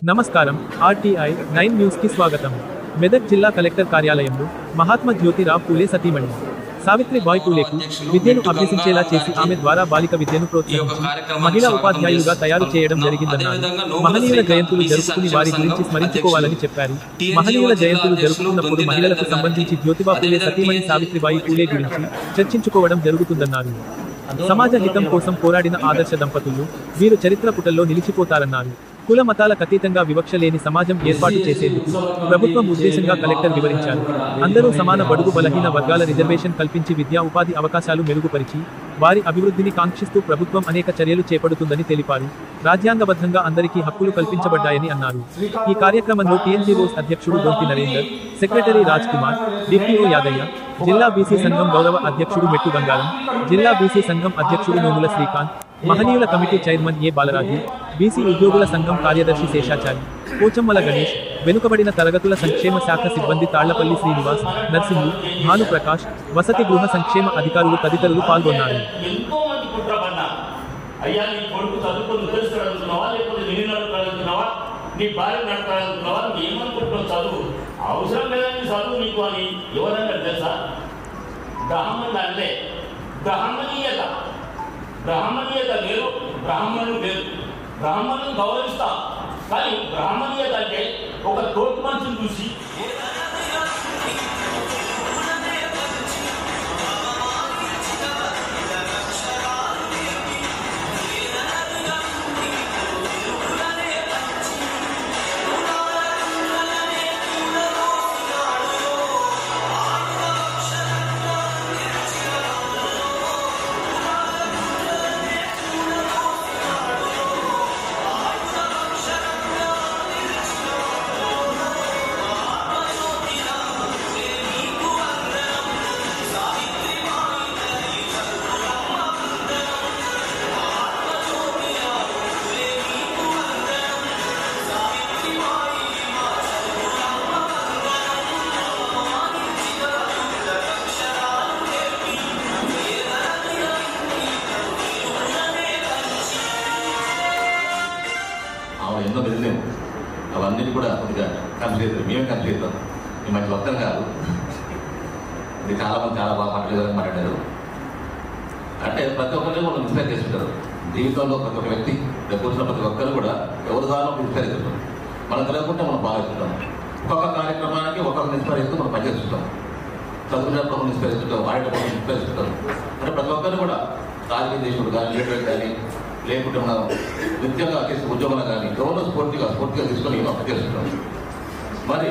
నమస్కారం. RTI 9 news కి స్వాగతం. మెదక్ జిల్లా కలెక్టర్ కార్యాలయంలో మహాత్మా జ్యోతిరావు పూలే సతీమణి సావిత్రిబాయి పూలేకు విద్యను అభ్యసించేలా చేసి ఆమె ద్వారా బాలిక విద్యను ప్రోత్సహించి మహిళా ఉపాధ్యాయులుగా తయారు చేయడం జరిగిందన్నారు. మహనీయుల జయంతులు జరుపుకుని వారి గురించి స్మరించుకోవాలని చెప్పారు. మహనీయుల జయంతులు జరుపుకున్నప్పుడు మహిళలకు సంబంధించి జ్యోతిబా పూలే సతీమణి సావిత్రిబాయి పూలే గురించి చర్చించుకోవడం జరుగుతుందన్నారు. సమాజ హితం కోసం పోరాడిన ఆదర్శ దంపతులు వీరు చరిత్ర పుటల్లో నిలిచిపోతారన్నారు. కుల మతాలకు అతీతంగా వివక్ష లేని సమాజం ఏర్పాటు చేసేందుకు ప్రభుత్వం ఉద్దేశంగా కలెక్టర్ వివరించారు. అందరూ సమాన బడుగు బలహీన వర్గాల రిజర్వేషన్ కల్పించి విద్యా ఉపాధి అవకాశాలు మెరుగుపరిచి వారి అభివృద్ధిని కాంక్షిస్తూ ప్రభుత్వం అనేక చర్యలు చేపడుతుందని తెలిపారు. రాజ్యాంగబద్ధంగా అందరికీ హక్కులు కల్పించబడ్డాయని అన్నారు. ఈ కార్యక్రమంలో టీఎన్జీఓస్ అధ్యక్షుడు దొంతి నరేందర్, సెక్రటరీ రాజ్ కుమార్, డిపిఓ యాదయ్య, జిల్లా బీసీ సంఘం గౌరవ అధ్యక్షుడు మెట్టు గంగారం, జిల్లా బీసీ సంఘం అధ్యక్షుడు నోముల శ్రీకాంత్, మహనీయుల కమిటీ చైర్మన్ ఏ బాలరాజు, బీసీ ఉద్యోగుల సంఘం కార్యదర్శి శేషాచారి, పోచమ్మల గణేష్, వెనుకబడిన తరగతుల సంక్షేమ శాఖ సిబ్బంది తాళ్లపల్లి శ్రీనివాస్, నర్సింహులు, భానుప్రకాష్, వసతి గృహ సంక్షేమ అధికారులు తదితరులు పాల్గొన్నారు. బ్రాహ్మణీయత లేదు, బ్రాహ్మణులు లేదు. బ్రాహ్మణులను గౌరవిస్తాం, కానీ బ్రాహ్మణీయత అంటే ఒక తోటి మనిషిని చూసి ఎన్నో వెళ్ళలేము. అవన్నీ కూడా కొద్దిగా కన్ఫ్యూజ్ అవుతారు. మేమే కన్ఫ్యూజ్ అవుతాం. ఈ మధ్య మొత్తం కాదు, ఇది చాలామంది చాలా బాగా మాట్లాడారు. అంటే ప్రతి ఒక్కరిని మనం ఇన్స్పైర్ చేసుకుంటారు. జీవితంలో ప్రతి ఒక్క వ్యక్తి కూర్చున్న ప్రతి ఒక్కరు కూడా ఎవరి ద్వారా ఇన్స్పైర్ అవుతుంటాం. మనం తెలియకుండా మనం బాగా ఇస్తుంటాం. ఒక్కొక్క కార్యక్రమానికి ఒక్కొక్క ఇన్స్పైర్ ఇస్తూ మనం పనిచేస్తుంటాం. చదువుకునేటప్పుడు మనం ఇన్స్పైర్ ఇస్తుంటాం, ఆడేటప్పుడు మనం ఇన్స్పైర్ ఇస్తుంటాం. అంటే ప్రతి ఒక్కరు కూడా రాజకీయ దేశుడు కానీ లీడర్ కానీ లేకుంటే మనం నిత్యంగా చేసే ఉద్యోగాలు కానీ ఎవరో స్ఫూర్తిగా తీసుకొని చేస్తుంటాం. మరి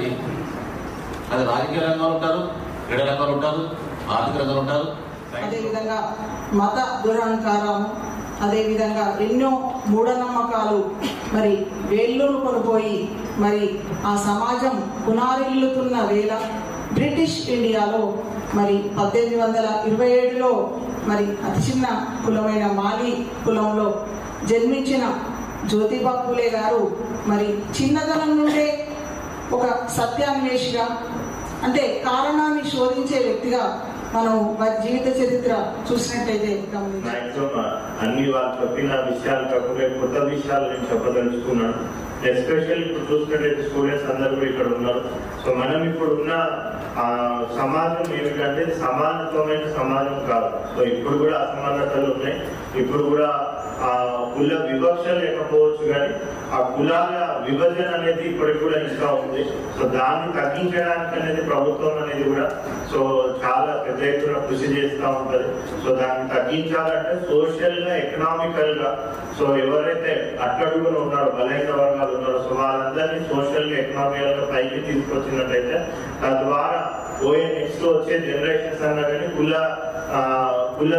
అది రాజకీయ రంగంలో ఉంటారు, క్రీడా రంగంలో ఉంటారు, ఆర్థిక రంగంలో ఉంటారు. అదేవిధంగా మత దురహంకారం, అదేవిధంగా ఎన్నో మూఢనమ్మకాలు మరి వేళ్ళూరు కొనిపోయి మరి ఆ సమాజం పునారిల్లుతున్న వేళ బ్రిటిష్ ఇండియాలో మరి 1827లో మరి అతి చిన్న కులమైన మాలి కులంలో జన్మించిన జ్యోతిబా పూలే గారు మరి చిన్నతనం నుండే ఒక సత్యాన్వేషిగా, అంటే కారణాన్ని శోధించే వ్యక్తిగా మనం వారి జీవిత చరిత్ర చూసినట్టయితే అన్ని వాళ్ళు చెప్పిన విషయాలు కాకుండా కొత్త విషయాలు నేను చెప్పదలుచుకున్నాను. ఎస్పెషల్ ఇప్పుడు చూసినట్టయితే స్టూడెంట్స్ అందరూ కూడా ఇక్కడ ఉన్నారు. సో మనం ఇప్పుడు ఉన్న సమాజం ఏమిటంటే సమానత్వమైన సమాజం కాదు. సో ఇప్పుడు కూడా అసమానతలు ఉన్నాయి. ఇప్పుడు కూడా కుల వివక్ష లేకపోవచ్చు, కానీ ఆ కులాల విభజన అనేది ఇప్పటికి కూడా ఇంకా ఉంది. సో దాన్ని తగ్గించడానికి అనేది ప్రభుత్వం అనేది కూడా సో చాలా పెద్ద ఎత్తున కృషి చేస్తూ ఉంటుంది. సో దాన్ని తగ్గించాలంటే సోషల్ గా, ఎకనామికల్ గా సో ఎవరైతే అట్టడుగున ఉన్నారో, బలహీన వర్గాలు ఉన్నారో, సో వాళ్ళందరినీ సోషల్ గా, ఎకనామికల్ గా పైకి తీసుకొచ్చినట్టయితే తద్వారా పోయే నెక్స్ట్ వచ్చే జనరేషన్స్ అన్నా కానీ కుల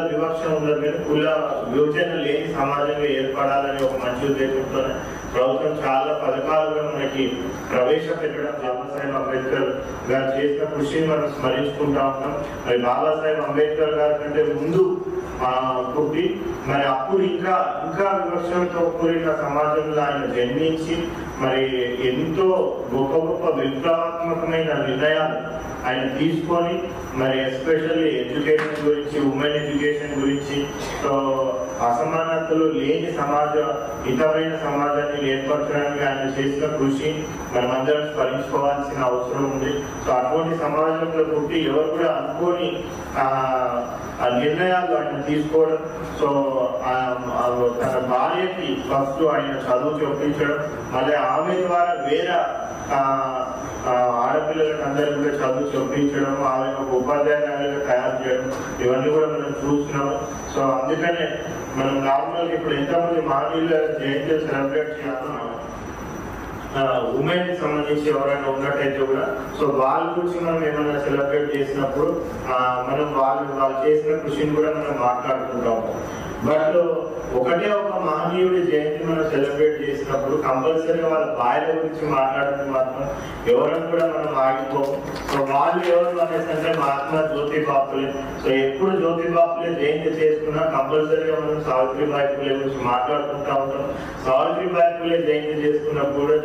వివక్ష ఉండదు, కానీ కుల విభజన లేని సమాజంగా ఏర్పడాలని ఒక మంచి ఉద్దేశంతో ప్రభుత్వం చాలా పథకాలుగా మనకి ప్రవేశపెట్టడం. బాబాసాహెబ్ అంబేద్కర్ గారు చేసిన కృషిని మనం స్మరించుకుంటా ఉంటాం. మరి బాబాసాహెబ్ అంబేద్కర్ గారి కంటే ముందు పుట్టి మరి అప్పుడు ఇంకా వివక్షలతో కూడిన సమాజంలో ఆయన జన్మించి మరి ఎంతో గొప్ప విప్లవాత్మకమైన నిర్ణయాలు ఆయన తీసుకొని మరి ఎస్పెషల్లీ ఎడ్యుకేషన్ గురించి, ఉమెన్ ఎడ్యుకేషన్ గురించి, సో అసమానతలు లేని సమాజం, హితమైన సమాజాన్ని ఏర్పరచడానికి ఆయన చేసిన కృషి మనమందరం స్మరించుకోవాల్సిన అవసరం ఉంది. సో అటువంటి సమాజంలో పుట్టి ఎవరు కూడా అనుకోని ఆ నిర్ణయాలు ఆయన తీసుకోవడం, సో తన భార్యకి ఫస్ట్ ఆయన చదువు చెప్పించడం, మళ్ళీ ఆమె ద్వారా వేరే ఆడపిల్లలకు అందరూ కూడా చదువు చెప్పించడం, ఆమె ఒక ఉపాధ్యాయులుగా తయారు చేయడం, ఇవన్నీ కూడా మనం చూస్తున్నాము. సో అందుకనే మనం నార్మల్గా ఇప్పుడు ఎంతమంది మహనీయుల జయంతులు సెలబ్రేట్ చేస్తున్నాము, ఉమెన్ సంబంధించి ఎవరైనా ఉన్నట్టయితే కూడా సో వాళ్ళ గురించి మనం ఏమైనా సెలబ్రేట్ చేసినప్పుడు మనం వాళ్ళు చేసిన కృషిని కూడా మనం మాట్లాడుకుంటాము. బట్ ఒకటే ఒక మహనీయుడి జయంతి మనం సెలబ్రేట్ చేసినప్పుడు కంపల్సరీగా వాళ్ళ భార్య గురించి మాట్లాడడం మాత్రం ఎవరైనా కూడా మనం ఆగిపోము. సో వాళ్ళు ఎవరు అనేసి అంటే మహాత్మా జ్యోతిబాపులే. సో ఎప్పుడు జ్యోతిబాపులే జయంతి చేసుకున్నా కంపల్సరీగా మనం సావిత్రిబాయి పూలే గురించి మాట్లాడుకుంటా ఉంటాం. సావిత్రిబాయి పూలే జయంతి చేసుకున్నప్పుడు కూడా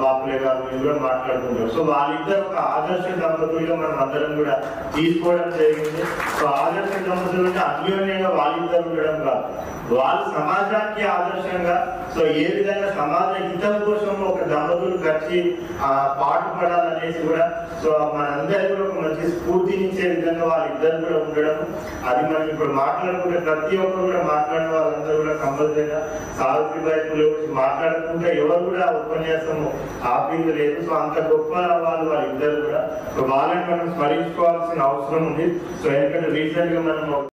బాపులే గారి గురించి కూడా మాట్లాడుకుంటాం. సో వాళ్ళిద్దరు ఒక ఆదర్శ దంపతులుగా మనం అందరం కూడా తీసుకోవడం జరిగింది. సో ఆదర్శ దంపతులు అంటే అన్యోన్యంగా వాళ్ళిద్దరు ఉండడం కాదు, వాళ్ళు సమాజానికి ఆదర్శంగా సో ఏ విధంగా సమాజ హితం కోసం ఒక దంపతులు కలిసి పాటుపడాలనేసి కూడా సో మనందరికీ కూడా ఒక మంచి స్ఫూర్తినిచ్చే విధంగా వాళ్ళిద్దరు కూడా ఉండడం. అది మనం ఇప్పుడు మాట్లాడుకుంటే ప్రతి ఒక్కరు కూడా మాట్లాడిన వాళ్ళందరూ కూడా కంపల్సరీగా సావిత్రిబాయి పూలే గురించి మాట్లాడుకుంటే ఎవరు కూడా ఉపన్యాసం ఆపింది లేదు. సో అంత గొప్ప వాళ్ళిద్దరు కూడా సో వాళ్ళని మనం స్మరించుకోవాల్సిన అవసరం ఉంది. సో ఎందుకంటే రీసెంట్ గా మనం